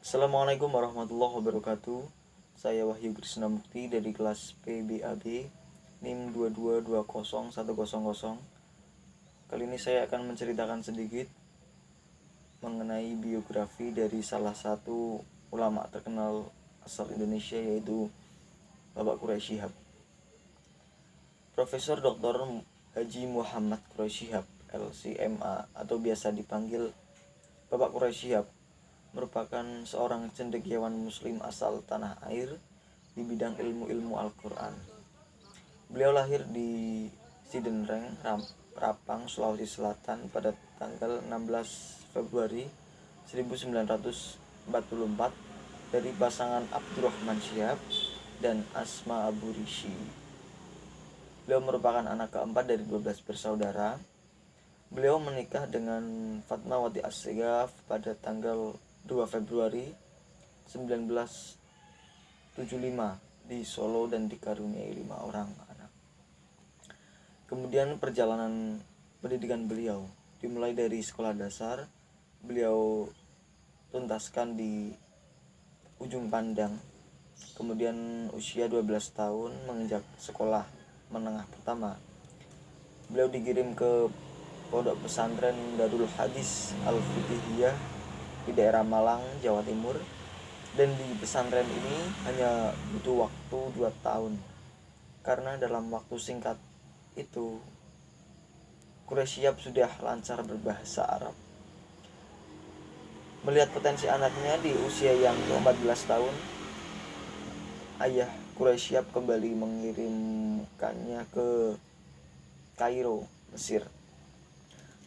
Assalamualaikum warahmatullahi wabarakatuh. Saya Wahyu Krisnamukti dari kelas PBAB NIM 22201000. Kali ini saya akan menceritakan sedikit mengenai biografi dari salah satu ulama terkenal asal Indonesia, yaitu Bapak Quraisy Shihab. Profesor Dr. Haji Muhammad Quraisy Shihab LCMA atau biasa dipanggil Bapak Quraisy Shihab merupakan seorang cendekiawan muslim asal tanah air di bidang ilmu Al-Quran. Beliau lahir di Sidenreng, Rapang, Sulawesi Selatan pada tanggal 16 Februari 1944 dari pasangan Abdurrahman Shihab dan Asma Abu Rishi. Beliau merupakan anak keempat dari 12 bersaudara. Beliau menikah dengan Fatmawati As-Segaf pada tanggal 2 Februari 1975 di Solo dan dikaruniai 5 orang anak. Kemudian perjalanan pendidikan beliau dimulai dari sekolah dasar. Beliau tuntaskan di Ujung Pandang. Kemudian usia 12 tahun menginjak sekolah menengah pertama, beliau dikirim ke Pondok Pesantren Darul Hadis Al-Futihiyah di daerah Malang, Jawa Timur. Dan di pesantren ini hanya butuh waktu 2 tahun, karena dalam waktu singkat itu Quraisy Shihab sudah lancar berbahasa Arab. Melihat potensi anaknya di usia yang ke-14 tahun, ayah Quraisy Shihab kembali mengirimkannya ke Kairo, Mesir.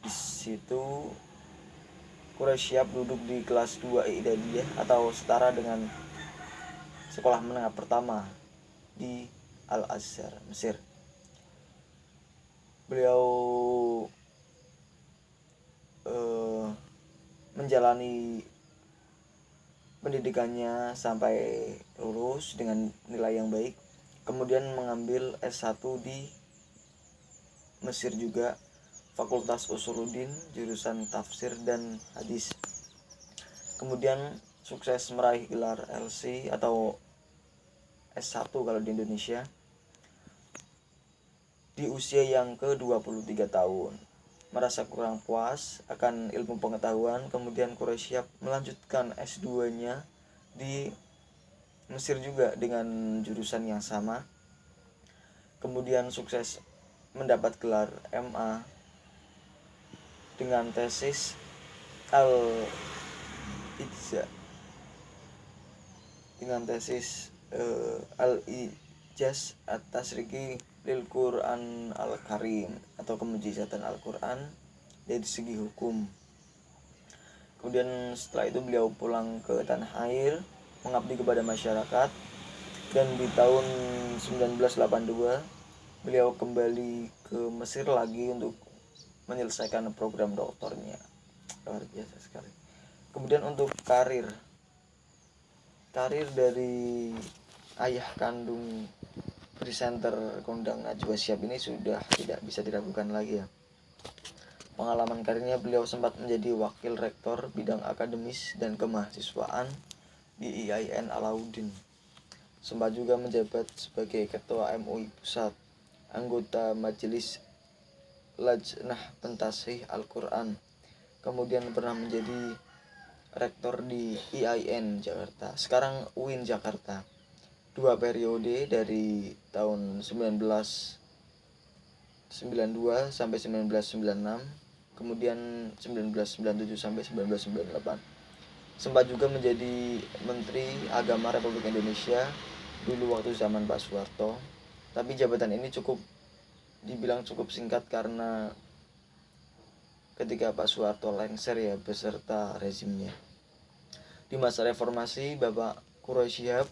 Di situ Quraisy Shihab duduk di kelas 2 I'dadiyah atau setara dengan sekolah menengah pertama di Al-Azhar, Mesir. Beliau menjalani pendidikannya sampai lulus dengan nilai yang baik. Kemudian mengambil S1 di Mesir juga, Fakultas Usuluddin, jurusan tafsir dan hadis. Kemudian sukses meraih gelar LC atau S1 kalau di Indonesia di usia yang ke-23 tahun. Merasa kurang puas akan ilmu pengetahuan, kemudian Quraisy Shihab melanjutkan S2-nya di Mesir juga dengan jurusan yang sama. Kemudian sukses mendapat gelar MA dengan tesis Al-Ijaz At-Tasriki Lil Quran Al-Karim atau Kemujizatan Al-Quran dari segi hukum. Kemudian setelah itu beliau pulang ke tanah air, mengabdi kepada masyarakat, dan di tahun 1982 beliau kembali ke Mesir lagi untuk menyelesaikan program doktornya. Luar biasa sekali. Kemudian untuk karir dari ayah kandung presenter kondang Najwa Shihab ini sudah tidak bisa diragukan lagi ya. Pengalaman karirnya, beliau sempat menjadi wakil rektor bidang akademis dan kemahasiswaan di IAIN Alauddin. Sempat juga menjabat sebagai ketua MUI Pusat, anggota Majelis Lajnah Pentasih Al-Quran. Kemudian pernah menjadi rektor di IAIN Jakarta, sekarang UIN Jakarta, 2 periode dari tahun 1992 sampai 1996, kemudian 1997 sampai 1998. Sempat juga menjadi Menteri Agama Republik Indonesia dulu waktu zaman Pak Soeharto. Tapi jabatan ini dibilang cukup singkat karena ketika Pak Soeharto lengser ya beserta rezimnya. Di masa reformasi, Bapak Quraisy Shihab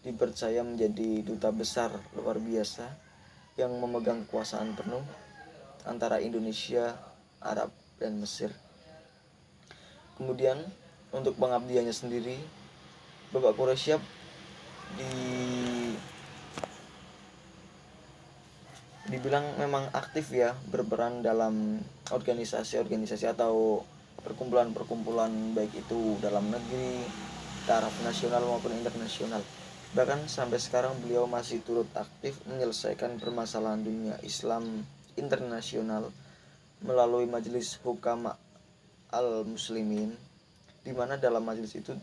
dipercaya menjadi duta besar luar biasa yang memegang kekuasaan penuh antara Indonesia, Arab, dan Mesir. Kemudian untuk pengabdiannya sendiri, Bapak Quraisy Shihab dibilang memang aktif ya, berperan dalam organisasi atau perkumpulan-perkumpulan baik itu dalam negeri taraf nasional maupun internasional. Bahkan sampai sekarang beliau masih turut aktif menyelesaikan permasalahan dunia Islam internasional melalui Majelis Hukama Al-Muslimin, di mana dalam majelis itu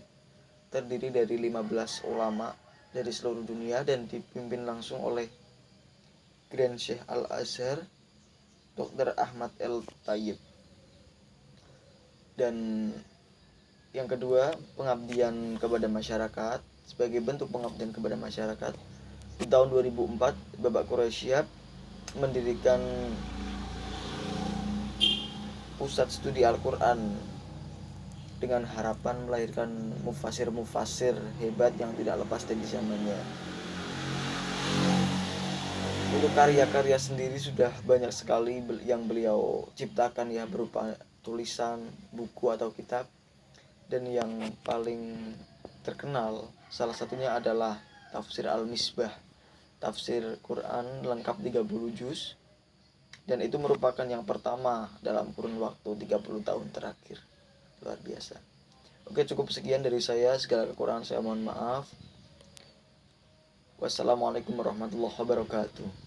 terdiri dari 15 ulama dari seluruh dunia dan dipimpin langsung oleh Grand Syekh Al-Azhar Dr. Ahmad El Tayyib. Dan yang kedua, pengabdian kepada masyarakat. Sebagai bentuk pengabdian kepada masyarakat, di tahun 2004 Bapak Quraisyab mendirikan pusat studi Al-Quran dengan harapan melahirkan mufasir-mufasir hebat yang tidak lepas dari zamannya. Untuk karya-karya sendiri sudah banyak sekali yang beliau ciptakan ya, berupa tulisan, buku atau kitab. Dan yang paling terkenal salah satunya adalah Tafsir Al-Misbah, tafsir Quran lengkap 30 juz, dan itu merupakan yang pertama dalam kurun waktu 30 tahun terakhir. Luar biasa. Oke, cukup sekian dari saya. Segala kekurangan saya mohon maaf. Wassalamualaikum warahmatullahi wabarakatuh.